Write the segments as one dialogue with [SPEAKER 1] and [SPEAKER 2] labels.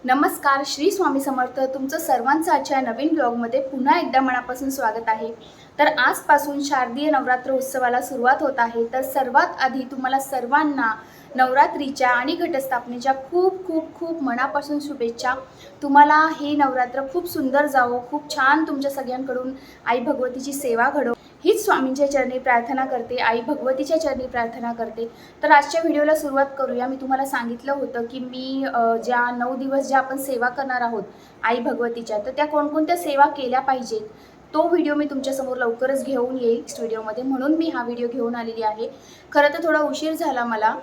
[SPEAKER 1] नमस्कार, श्री स्वामी समर्थ. तुमचं सर्वांचं आजच्या नवीन ब्लॉगमध्ये पुन्हा एकदा मनापासून स्वागत आहे. तर आजपासून शारदीय नवरात्र उत्सवाला सुरुवात होत आहे. तर सर्वात आधी तुम्हाला सर्वांना नवरात्रीच्या आणि घटस्थापनेच्या खूप खूप खूप मनापासून शुभेच्छा. तुम्हाला हे नवरात्र खूप सुंदर जावो, खूप छान तुमच्या सगळ्यांकडून आई भगवतीची सेवा घडो हीच स्वामींच्या चरणी प्रार्थना करते, आई भगवतीच्या चरणी प्रार्थना करते. तर आजच्या व्हिडिओला सुरुवात करूया. मी तुम्हाला सांगितलं होतं की मी ज्या 9 दिवस ज्या आपण सेवा करणार आहोत आई भगवतीच्या, तर त्या कोणकोणत्या सेवा केल्या पाहिजेत तो व्हिडिओ मी तुमच्यासमोर लवकरच घेऊन येईल नेक्स्ट व्हिडिओमध्ये, म्हणून मी हा व्हिडिओ घेऊन आलेली आहे. खरं तर थोडा उशीर झाला, मला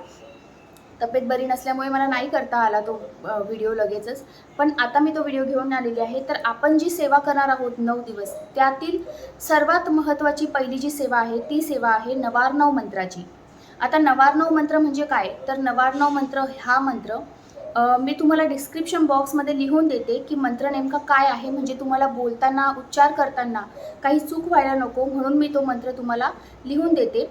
[SPEAKER 1] तब्येत बरी नसल्यामुळे मला नाही करता आला तो व्हिडिओ लगेचच, पण आता मी तो व्हिडिओ घेऊन आलेली आहे. तर आपण जी सेवा करणार आहोत 9 दिवस, त्यातील सर्वात महत्त्वाची पहिली जी सेवा आहे ती सेवा आहे नवार्णव मंत्राची. आता नवार्णव मंत्र म्हणजे काय, तर नवार्णव मंत्र हा मंत्र मी तुम्हाला डिस्क्रिप्शन बॉक्समध्ये लिहून देते की मंत्र नेमका काय आहे, म्हणजे तुम्हाला बोलताना उच्चार करताना काही चूक व्हायला नको म्हणून मी तो मंत्र तुम्हाला लिहून देते.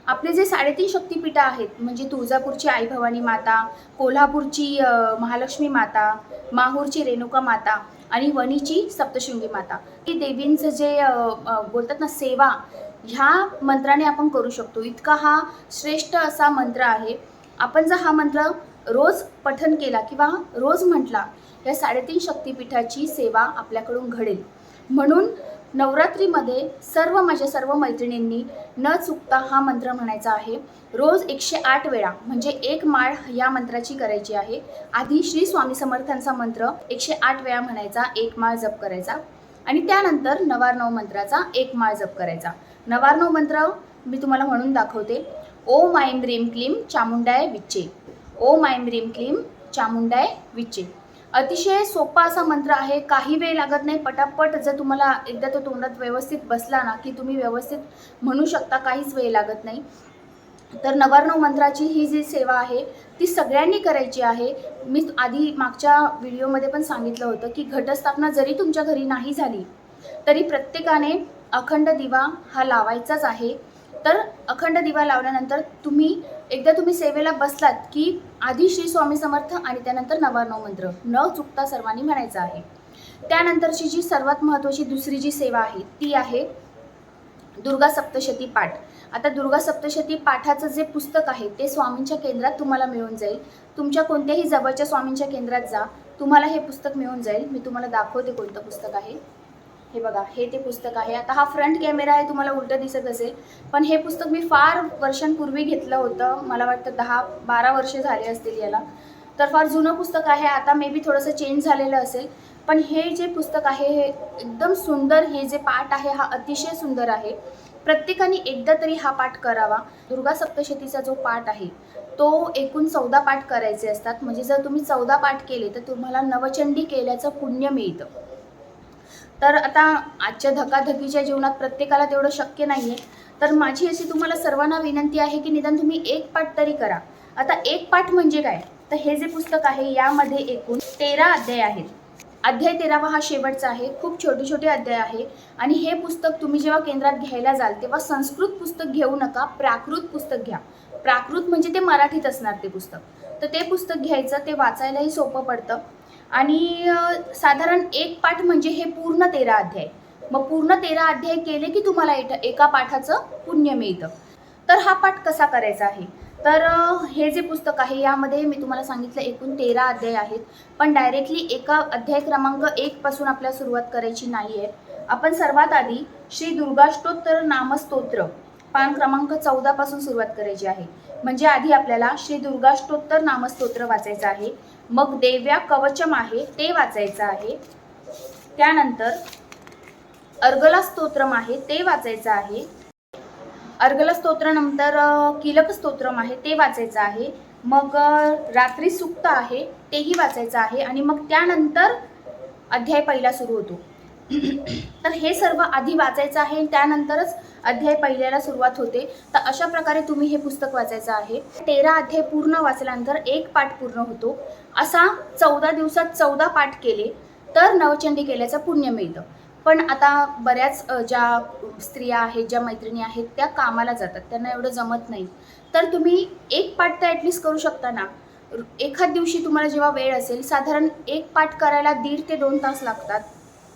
[SPEAKER 1] आपले जे 3.5 शक्तिपीठं आहेत, म्हणजे तुळजापूरची आई भवानी माता, कोल्हापूरची महालक्ष्मी माता, माहूरची रेणुका माता आणि वणीची सप्तशृंगी माता, ही देवींचं जे बोलतात ना सेवा, ह्या मंत्राने आपण करू शकतो. इतका हा श्रेष्ठ असा मंत्र आहे. आपण जर हा मंत्र रोज पठन केला किंवा रोज म्हटला, या 3.5 शक्तिपीठाची सेवा आपल्याकडून घडेल. म्हणून नवरात्रीमध्ये माझ्या सर्व मैत्रिणींनी न चुकता हा मंत्र म्हणायचा आहे. रोज 108 वेळा, म्हणजे एक माळ या मंत्राची करायची आहे. आधी श्री स्वामी समर्थांचा मंत्र 108 वेळा म्हणायचा, एक माळ जप करायचा, आणि त्यानंतर नवार्णव मंत्राचा एक माळ जप करायचा. नवार्णव मंत्र मी तुम्हाला म्हणून दाखवते. ओम ऐं ह्रीं क्लीं चामुंडाय विच्चे. ओम ऐं ह्रीं क्लीं चामुंडाय विच्चे. अतिशय सोपा असा मंत्र आहे. काही वेळ लागत नाही, पटापट जर तुम्हाला एकदा तो तोंडात व्यवस्थित बसला ना की तुम्ही व्यवस्थित म्हणू शकता, काहीच वेळ लागत नाही. तर नवार्णव मंत्राची ही जी सेवा आहे ती सगळ्यांनी करायची आहे. मी आधी मागच्या व्हिडिओमध्ये पण सांगितलं होतं की घटस्थापना जरी तुमच्या घरी नाही झाली तरी प्रत्येकाने अखंड दिवा हा लावायचाच आहे. तर अखंड दिवा लावल्यानंतर तुम्ही सेवेला बसलात की आधी श्री स्वामी समर्थ आणि त्यानंतर नवार्णव मंत्र न चुकता सर्वांनी म्हणायचं आहे. त्यानंतरची जी सर्वात महत्त्वाची दुसरी जी सेवा आहे ती आहे दुर्गा सप्तशती पाठ. आता दुर्गा सप्तशती पाठाचं जे पुस्तक आहे ते स्वामींच्या केंद्रात तुम्हाला मिळून जाईल. तुमच्या कोणत्याही जवळच्या स्वामींच्या केंद्रात जा, तुम्हाला हे पुस्तक मिळून जाईल. मी तुम्हाला दाखवते कोणतं पुस्तक आहे. हे बघा, हे ते पुस्तक आहे. आता हा फ्रंट कॅमेरा आहे, तुम्हाला उलटं दिसत असेल, पण हे पुस्तक मी फार वर्षांपूर्वी घेतलं होतं. मला वाटतं 10-12 वर्ष झाले असतील याला. तर फार जुनं पुस्तक आहे. आता मे बी थोडंसं चेंज झालेलं असेल, पण हे जे पुस्तक आहे हे एकदम सुंदर, हे जे पाठ आहे हा अतिशय सुंदर आहे. प्रत्येकाने एकदा तरी हा पाठ करावा. दुर्गा सप्तशतीचा जो पाठ आहे तो एकूण 14 पाठ करायचे असतात. म्हणजे जर तुम्ही 14 पाठ केले तर तुम्हाला नवचंडी केल्याचं पुण्य मिळतं. तर आता आजच्या धकाधकीच्या जीवनात प्रत्येकाला तेवढं शक्य नाही आहे, तर माझी अशी तुम्हाला सर्वांना विनंती आहे की निदान तुम्ही एक पाठ तरी करा. आता एक पाठ म्हणजे काय, तर हे जे पुस्तक आहे यामध्ये एकूण 13 अध्याय आहेत. अध्याय 13वा हा शेवटचा आहे. खूप छोटे छोटे अध्याय आहे. आणि हे पुस्तक तुम्ही जेव्हा केंद्रात घ्यायला जाल तेव्हा संस्कृत पुस्तक घेऊ नका, प्राकृत पुस्तक घ्या. प्राकृत म्हणजे ते मराठीत असणार ते पुस्तक. तर ते पुस्तक घ्यायचं, ते वाचायलाही सोपं पडतं. आणि साधारण एक पाठ म्हणजे हे पूर्ण 13 अध्याय. मग पूर्ण 13 अध्याय केले की तुम्हाला एका पाठाचं पुण्य मिळतं. तर हा पाठ कसा करायचा आहे, तर हे जे पुस्तक आहे यामध्ये मी तुम्हाला सांगितलं एकूण 13 अध्याय आहेत. पण डायरेक्टली एका अध्याय क्रमांक 1 पासून आपल्याला सुरुवात करायची नाही आहे. आपण सर्वात आधी श्री दुर्गाष्टोत्तर नामस्तोत्र पान क्रमांक 14 पासून सुरुवात करायची आहे. म्हणजे आधी आपल्याला श्री दुर्गाष्टोत्तर नामस्तोत्र वाचायचं आहे. मग देव्या कवचम आहे ते वाचायचं आहे. त्यानंतर अर्गला स्तोत्रम आहे ते वाचायचं आहे. अर्गला स्तोत्रानंतर कीलक स्तोत्रम आहे ते वाचायचं आहे. मग रात्री सुक्त आहे तेही वाचायचं आहे. आणि मग त्यानंतर अध्याय पहिला सुरू होतो. तर हे सर्व आधी वाचायचं आहे, त्यानंतरच अध्याय पहिल्याला सुरुवात होते. तर अशा प्रकारे तुम्ही हे पुस्तक वाचायचं आहे. 13 अध्याय पूर्ण वाचल्यानंतर एक पाठ पूर्ण होतो. असा 14 दिवसात 14 पाठ केले तर नवचंडी केल्याचं पुण्य मिळतं. पण आता बऱ्याच ज्या स्त्रिया आहेत, ज्या मैत्रिणी आहेत, त्या कामाला जातात, त्यांना एवढं जमत नाही. तर तुम्ही एक पाठ तर ॲटलिस्ट करू शकता ना. एखाद दिवशी तुम्हाला जेव्हा वेळ असेल, साधारण एक पाठ करायला 1.5 ते 2 तास लागतात.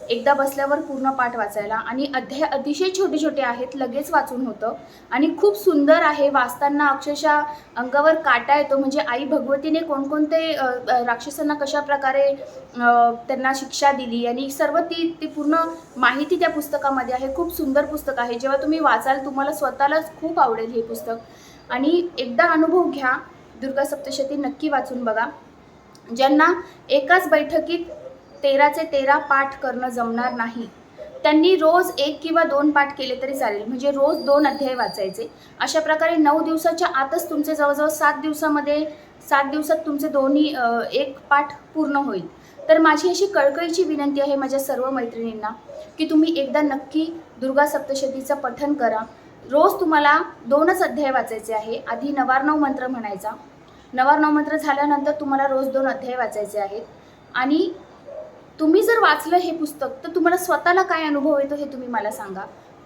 [SPEAKER 1] एकदा बसल्यावर पूर्ण पाठ वाचायला, आणि अध्याय अतिशय छोटे छोटे आहेत, लगेच वाचून होतं आणि खूप सुंदर आहे. वाचताना अक्षरशः अंगावर काटा येतो. म्हणजे आई भगवतीने कोणकोणते राक्षसांना कशाप्रकारे त्यांना शिक्षा दिली आणि सर्व ती ती पूर्ण माहिती त्या पुस्तकामध्ये आहे. खूप सुंदर पुस्तक आहे. जेव्हा तुम्ही वाचाल तुम्हाला स्वतःलाच खूप आवडेल हे पुस्तक. आणि एकदा अनुभव घ्या, दुर्गा सप्तशती नक्की वाचून बघा. ज्यांना एकाच बैठकीत 13चे 13 पाठ करणं जमणार नाही, त्यांनी रोज 1 किंवा 2 पाठ केले तरी चालेल. म्हणजे रोज 2 अध्याय वाचायचे. अशा प्रकारे 9 दिवसाच्या आतच तुमचे जवळजवळ 7 दिवसात तुमचे दोन्ही एक पाठ पूर्ण होईल. तर माझी अशी कळकळीची विनंती आहे माझ्या सर्व मैत्रिणींना, की तुम्ही एकदा नक्की दुर्गा सप्तशतीचं पठण करा. रोज तुम्हाला 2च अध्याय वाचायचे आहे. आधी नवार्णव मंत्र म्हणायचा. नवार्णव मंत्र झाल्यानंतर तुम्हाला रोज 2 अध्याय वाचायचे आहेत. आणि तुम्ही जर वाचलं हे पुस्तक तर तुम्हाला स्वतःला काय अनुभव येतो हे तुम्ही मला सांगा.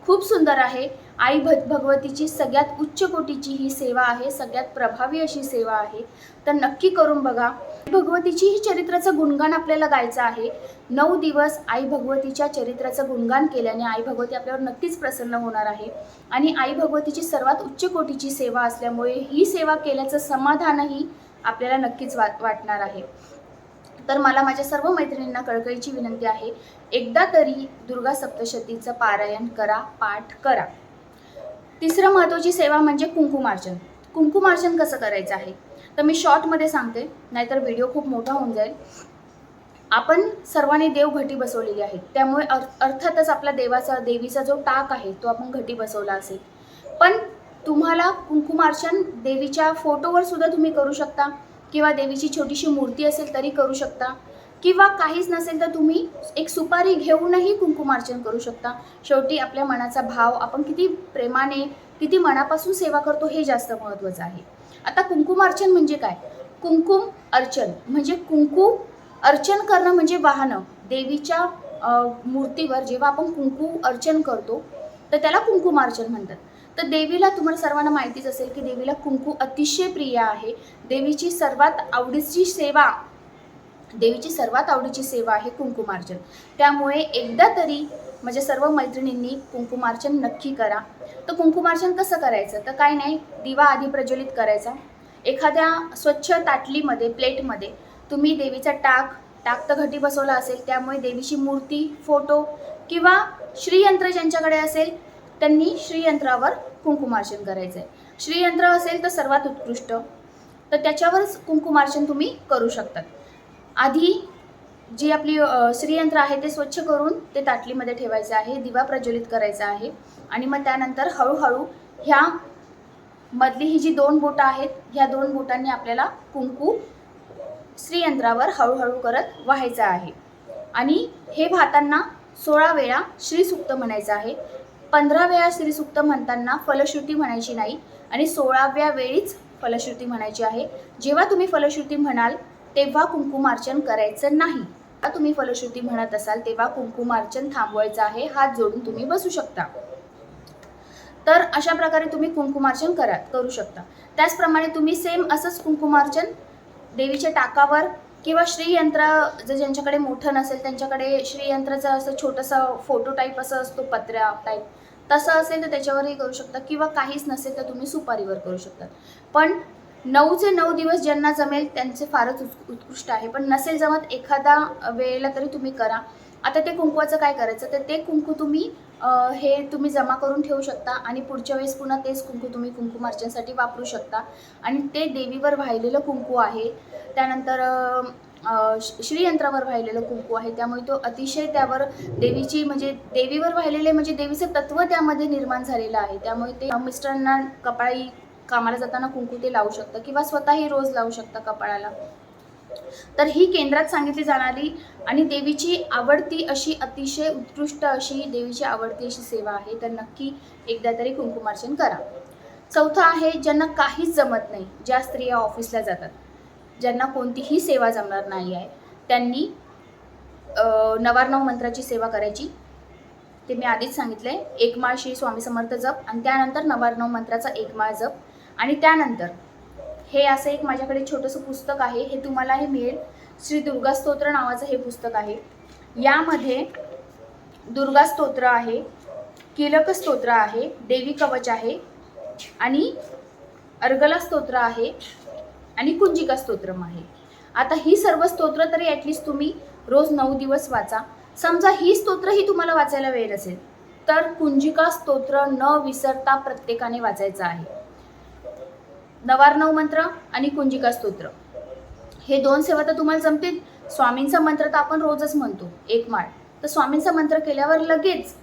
[SPEAKER 1] खूप सुंदर आहे. आई भगवतीची सगळ्यात उच्च कोटीची ही सेवा आहे, सगळ्यात प्रभावी अशी सेवा आहे. तर नक्की करून बघा. भगवतीची ही चरित्राचं गुणगान आपल्याला गायचं आहे. 9 दिवस आई भगवतीच्या चरित्राचं गुणगान केल्याने आई भगवती आपल्यावर नक्कीच प्रसन्न होणार आहे. आणि आई भगवतीची सर्वात उच्च कोटीची सेवा असल्यामुळे ही सेवा केल्याचं समाधानही आपल्याला नक्कीच वाटणार आहे. तर मला माझ्या सर्व मैत्रिणींना कळकळीची विनंती आहे, एकदा तरी दुर्गा सप्तशतीचं पारायण करा, पाठ करा. तिसरं महत्त्वाची सेवा म्हणजे कुंकुमार्चन. कुंकुमार्चन कसं करायचं आहे तर मी शॉर्टमध्ये सांगते, नाहीतर व्हिडिओ खूप मोठा होऊन जाईल. आपण सर्वांनी देवघटी बसवलेली आहे, त्यामुळे अर्थातच आपला देवीचा जो टाक आहे तो आपण घटी बसवला असेल. पण तुम्हाला कुंकुमार्चन देवीच्या फोटोवर सुद्धा तुम्ही करू शकता, किंवा देवीची छोटीशी मूर्ती असेल तरी करू शकता, किंवा काहीच नसेल तर तुम्ही एक सुपारी घेऊनही कुंकुमार्चन करू शकता. शेवटी आपल्या मनाचा भाव, आपण किती प्रेमाने किती मनापासून सेवा करतो हे जास्त महत्त्वाचं आहे. आता कुंकुमार्चन म्हणजे काय? कुंकुम अर्चन म्हणजे कुंकू अर्चन करणं, म्हणजे वाहनं. देवीच्या मूर्तीवर जेव्हा आपण कुंकू अर्चन करतो तर त्याला कुंकुमार्चन म्हणतात. तर देवीला, तुम्हाला सर्वांना माहितीच असेल की देवीला कुंकू अतिशय प्रिय आहे. देवीची सर्वात आवडीची सेवा आहे कुंकुमार्चन. त्यामुळे एकदा तरी माझ्या सर्व मैत्रिणींनी कुंकुमार्चन नक्की करा. तर कुंकुमार्चन कसं करायचं तर काय नाही, दिवा आधी प्रज्वलित करायचा. एखाद्या स्वच्छ ताटलीमध्ये, प्लेटमध्ये तुम्ही देवीचा टाक तर घटी बसवला असेल, त्यामुळे देवीची मूर्ती, फोटो किंवा श्रीयंत्र ज्यांच्याकडे असेल त्यांनी श्रीयंत्रावर कुंकुमार्चन करायचं आहे. श्रीयंत्र असेल तर सर्वात उत्कृष्ट, तर त्याच्यावरच कुंकुमार्चन तुम्ही करू शकतात. आधी जी आपली श्रीयंत्र आहे ते स्वच्छ करून ते ताटलीमध्ये ठेवायचं आहे, दिवा प्रज्वलित करायचा आहे. आणि मग त्यानंतर हळूहळू ह्या मधली ही जी 2 बोटं आहेत, ह्या 2 बोटांनी आपल्याला कुंकू श्रीयंत्रावर हळूहळू करत व्हायचं आहे. आणि हे वाहताना 16 वेळा श्रीसूक्त म्हणायचं आहे. 15 वेळा श्रीसूक्त म्हणताना फलश्रुती म्हणायची नाही, आणि 16व्या वेळीच फलश्रुती म्हणायची आहे. जेव्हा तुम्ही फलश्रुती म्हणाल तेव्हा कुंकुमार्चन करायचं नाही. तुम्ही फलश्रुती म्हणत असाल तेव्हा कुंकुमार्चन थांबवायचं आहे. हात जोडून तुम्ही बसू शकता. तर अशा प्रकारे तुम्ही कुंकुमार्चन करू शकता. त्याचप्रमाणे तुम्ही सेम असंच कुंकुमार्चन देवीच्या टाकावर, किंवा श्रीयंत्र जर ज्यांच्याकडे मोठं नसेल त्यांच्याकडे श्रीयंत्राचं असं छोटंसं फोटो टाईप असं असतो, पत्र्या टाईप, तसं असेल तर त्याच्यावरही करू शकता. किंवा काहीच नसेल तर तुम्ही सुपारीवर करू शकता. पण 9चे 9 दिवस ज्यांना जमेल त्यांचे फारच उत्कृष्ट आहे. पण नसेल जमत एखादा वेळेला तरी तुम्ही करा. आता ते कुंकवाचं काय करायचं तर ते कुंकू तुम्ही जमा करून ठेवू शकता, आणि पुढच्या वेळेस पुन्हा तेच कुंकू तुम्ही कुंकुमार्चनसाठी वापरू शकता. आणि ते देवीवर वाहिलेलं कुंकू आहे, त्यानंतर श्रीयंत्रावर वाहिलेलं कुंकू आहे, त्यामुळे तो अतिशय त्यावर देवीची, म्हणजे देवीवर वाहिलेले म्हणजे देवीचं तत्व त्यामध्ये निर्माण झालेलं आहे. त्यामुळे ते मिस्टरांना कपाळी कामाला जाताना कुंकू ते लावू शकता, किंवा स्वतःही रोज लावू शकता कपाळाला. तर ही केंद्रात सांगितली जाणारी आणि देवीची आवडती अशी, अतिशय उत्कृष्ट अशी देवीची आवडती अशी सेवा आहे. तर नक्की एकदा तरी कुंकुमार्चन करा. चौथं आहे, ज्यांना काहीच जमत नाही, ज्या स्त्रिया ऑफिसला जातात, ज्यांना कोणतीही सेवा जमणार नाही आहे, त्यांनी नवार्णव मंत्राची सेवा करायची. ते मी आधीच सांगितलं आहे. 1 माळ श्री स्वामी समर्थ जप, आणि त्यानंतर नवार्णव मंत्राचा 1 माळ जप, आणि त्यानंतर हे असं एक माझ्याकडे छोटंसं पुस्तक आहे, हे तुम्हाला हे मिळेल. श्री दुर्गा स्तोत्र नावाचं हे पुस्तक आहे. यामध्ये दुर्गा स्तोत्र आहे, कीलक स्तोत्र आहे, देवी कवच आहे आणि अर्गला स्तोत्र आहे आणि कुंजिका स्तोत्रम आहे. आता ही सर्व स्तोत्र तरी ॲटलिस्ट तुम्ही रोज 9 दिवस वाचा. समजा ही स्तोत्र ही तुम्हाला वाचायला वेळ नसेल तर कुंजिका स्तोत्र न विसरता प्रत्येकाने वाचायचं आहे. नवार्णव मंत्र आणि कुंजिका स्तोत्र हे 2 सेवा तर तुम्हाला जमतील. स्वामींचा मंत्र तर आपण रोजच म्हणतो, एक माळ. तर स्वामींचा मंत्र केल्यावर लगेच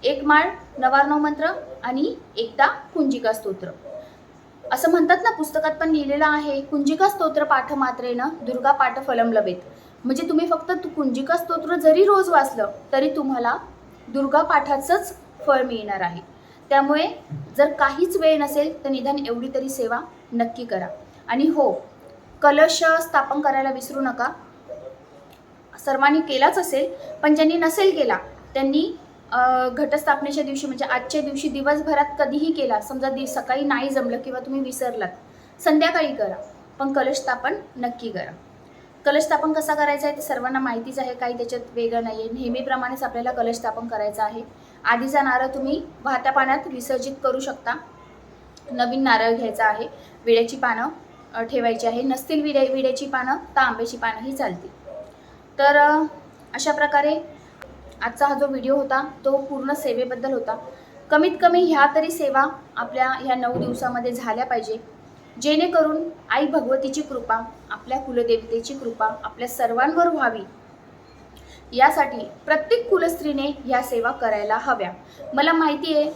[SPEAKER 1] एक माळ नवार्णव मंत्र आणि एकदा कुंजिका स्तोत्र. असं म्हणतात ना, पुस्तकात पण लिहिलेलं आहे, कुंजिका स्तोत्र पाठ मात्रेन दुर्गा पाठ फलम लभेत. म्हणजे तुम्ही फक्त कुंजिका स्तोत्र जरी रोज वाचलं तरी तुम्हाला दुर्गा पाठाचंच फळ मिळणार आहे. त्यामुळे जर काहीच वेळ नसेल तर निदान एवढी तरी सेवा नक्की करा. आणि हो, कलश स्थापन करायला विसरू नका. सर्वांनी केलाच असेल, पण ज्यांनी नसेल केला त्यांनी घटस्थापनेच्या दिवशी म्हणजे आजच्या दिवशी दिवसभरात कधीही केला. समजा सकाळी नाही जमलं किंवा तुम्ही विसरलात, संध्याकाळी करा, पण कलश स्थापन नक्की करा. कलश स्थापन कसा करायचा आहे ते सर्वांना माहितीच आहे, काही त्याच्यात वेगळं नाही आहे. नेहमीप्रमाणेच आपल्याला कलश स्थापन करायचा आहे. आधीचा नारळ तुम्ही वाहत्या पाण्यात विसर्जित करू शकता. नवीन नारळ घ्यायचा आहे, विड्याची पानं ठेवायची आहे. नसतील विड्याची पानं तर आंब्याची पानंही चालतील. तर अशा प्रकारे आजचा हा जो व्हिडिओ होता तो पूर्ण सेवेबद्दल होता. कमीत कमी ह्या तरी सेवा आपल्या ह्या 9 दिवसामध्ये झाल्या पाहिजे, जेणेकरून आई भगवतीची कृपा, आपल्या कुलदेवतेची कृपा आपल्या सर्वांवर व्हावी. यासाठी प्रत्येक कुलस्त्रीने ह्या सेवा करायला हव्या. मला माहिती आहे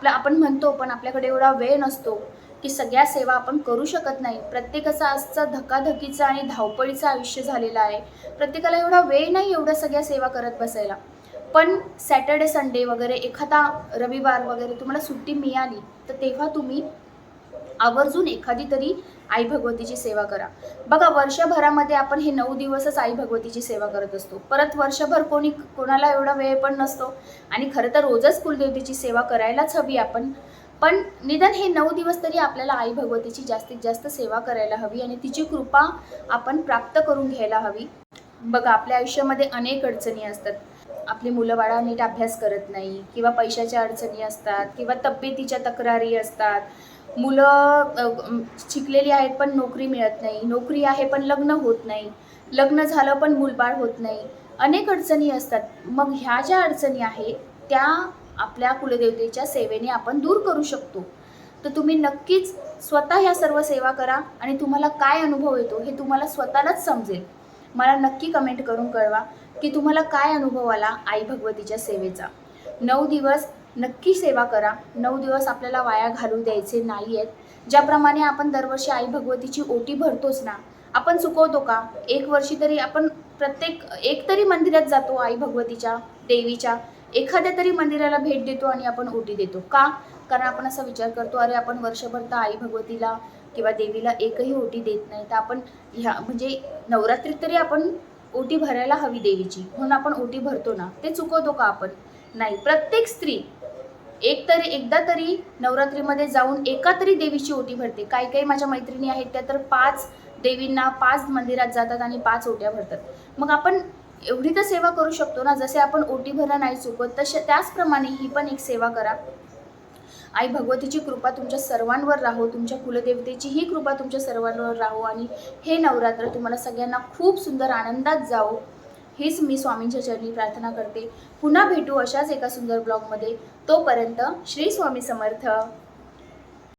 [SPEAKER 1] आपण म्हणतो, पण आपल्याकडे एवढा वेळ नसतो की सगळ्या सेवा आपण करू शकत नाही. प्रत्येकाचं आजचं धकाधकीचं आणि धावपळीचं आयुष्य झालेलं आहे. प्रत्येकाला एवढा वेळ नाही एवढ्या सगळ्या सेवा करत बसायला. पण सॅटर्डे संडे वगैरे, एखादा रविवार वगैरे तुम्हाला सुट्टी मिळाली तर तेव्हा तुम्ही आवर्जून एखादी तरी आई भगवतीची सेवा करा. बघा, वर्षभरामध्ये आपण हे 9 दिवसच आई भगवतीची सेवा करत असतो. परत वर्षभर कोणाला एवढा वेळ पण नसतो. आणि खरं तर रोजच कुलदेवतेची सेवा करायलाच हवी आपण. पण निदान हे 9 दिवस तरी आपल्याला आई भगवतीची जास्तीत जास्त सेवा करायला हवी आणि तिची कृपा आपण प्राप्त करून घ्यायला हवी. बघा, आपल्या आयुष्यामध्ये अनेक अडचणी असतात. आपली मुलं बाळा नीट अभ्यास करत नाही, किंवा पैशाच्या अडचणी असतात, किंवा तब्येतीच्या तक्रारी असतात. मुलं शिकलेली आहेत पण नोकरी मिळत नाही, नोकरी आहे पण लग्न होत नाही, लग्न झालं पण मूलबाळ होत नाही. अनेक अडचणी असतात. मग ह्या ज्या अडचणी आहेत त्या आपल्या कुलदेवतेच्या सेवेने आपण दूर करू शकतो. तर तुम्ही नक्कीच स्वतः ह्या सर्व सेवा करा आणि तुम्हाला काय अनुभव येतो हे तुम्हाला स्वतःलाच समजेल. मला नक्की कमेंट करून कळवा की तुम्हाला काय अनुभव आला आई भगवतीच्या सेवेचा. 9 दिवस नक्की सेवा करा. 9 दिवस आपल्याला वाया घालू द्यायचे नाही आहेत. ज्याप्रमाणे आपण दरवर्षी आई भगवतीची ओटी भरतोच ना, आपण चुकवतो का? एक वर्षी तरी आपण एक तरी मंदिरात जातो, आई भगवतीच्या देवीच्या एखाद्या तरी मंदिराला भेट देतो आणि आपण ओटी देतो का? कारण आपण असा विचार करतो, अरे आपण वर्षभर तर आई भगवतीला किंवा देवीला एकही ओटी देत नाही, तर आपण म्हणजे नवरात्रीत तरी आपण ओटी भरायला हवी देवीची, म्हणून आपण ओटी भरतो ना. ते चुकवतो का आपण? नाही. प्रत्येक स्त्री एकदा तरी नवरात्रीमध्ये जाऊन एका तरी देवीची ओटी भरते. काही माझ्या मैत्रिणी आहेत त्या तर 5 देवींना 5 मंदिरात जातात आणि 5 ओट्या भरतात. मग आपण एवढी तर सेवा करू शकतो ना. जसे आपण ओटी भरणं नाही चुकवत, त्याचप्रमाणे ही पण एक सेवा करा. आई भगवतीची कृपा तुमच्या सर्वांवर राहो, तुमच्या कुलदेवतेची ही कृपा तुमच्या सर्वांवर राहो आणि हे नवरात्र तुम्हाला सगळ्यांना खूप सुंदर आनंदात जाओ, हीच मी स्वामींच्या चरणी प्रार्थना करते. पुन्हा भेटू अशाच एका सुंदर ब्लॉगमध्ये. तोपर्यंत श्री स्वामी समर्थ.